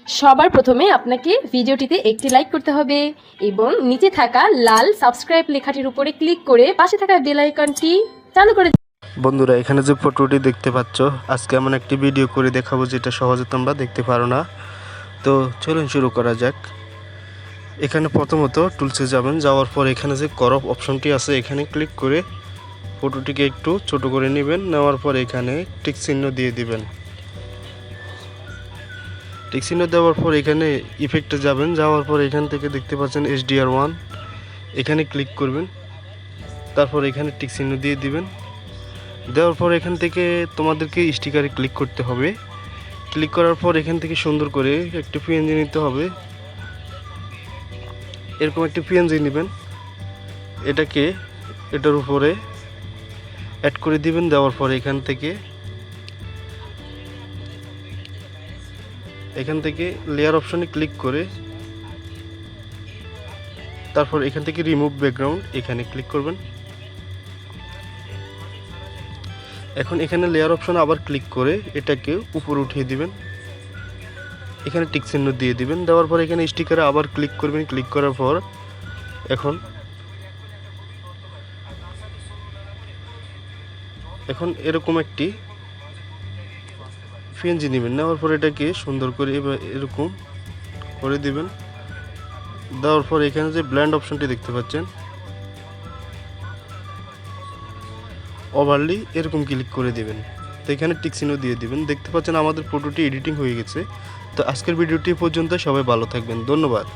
সবার প্রথমে আপনাকে ভিডিওটিতে একটি লাইক করতে হবে এবং নিচে থাকা লাল সাবস্ক্রাইব লেখাটির উপরে ক্লিক করে পাশে থাকা বেল আইকনটি চালু করে। বন্ধুরা, এখানে যে ফটোটি দেখতে পাচ্ছ, আজকে এমন একটি ভিডিও করে দেখাবো যেটা সহজে তোমরা দেখতে পারো না। তো চলুন শুরু করা যাক। এখানে প্রথমত টুলসে যাবেন, যাওয়ার পর এখানে যে ক্রপ অপশনটি আছে এখানে ক্লিক করে ফটোটিকে একটু ছোট করে নেবেন। নেওয়ার পর এখানে টিক চিহ্ন দিয়ে দিবেন। টিক চিহ্ন দেওয়ার পর এখানে ইফেক্টে যাবেন, যাওয়ার পর এখান থেকে দেখতে পাচ্ছেন HDR1, এখানে ক্লিক করবেন। তারপর এখানে টিক চিহ্ন দিয়ে দিবেন। দেওয়ার পর এখান থেকে তোমাদেরকে স্টিকারে ক্লিক করতে হবে। ক্লিক করার পর এখান থেকে সুন্দর করে একটি পিএনজি নিতে হবে। এরকম একটি পিএনজি নেবেন, এটাকে এটার উপরে অ্যাড করে দিবেন। দেওয়ার পর এখান থেকে লেয়ার অপশনে ক্লিক করে তারপর এখান থেকে রিমুভ ব্যাকগ্রাউন্ড এখানে ক্লিক করবেন। এখন এখানে লেয়ার অপশন আবার ক্লিক করে এটাকে উপরে উঠিয়ে দিবেন। এখানে টিক চিহ্ন দিয়ে দিবেন। দেওয়ার পর এখানে স্টিকারে আবার ক্লিক করবেন। ক্লিক করার পর এখন এরকম একটি পিএনজি নেবেন। নেওয়ার পর এটাকে সুন্দর করে এরকম করে দিবেন। দেওয়ার পর এখানে যে ব্লেন্ড অপশনটি দেখতে পাচ্ছেন, ওভারলি এরকম ক্লিক করে দিবেন। তো এখানে টিক চিহ্ন দিয়ে দিবেন। দেখতে পাচ্ছেন আমাদের ফটোটি এডিটিং হয়ে গেছে। তো আজকের ভিডিওটি পর্যন্ত, সবাই ভালো থাকবেন, ধন্যবাদ।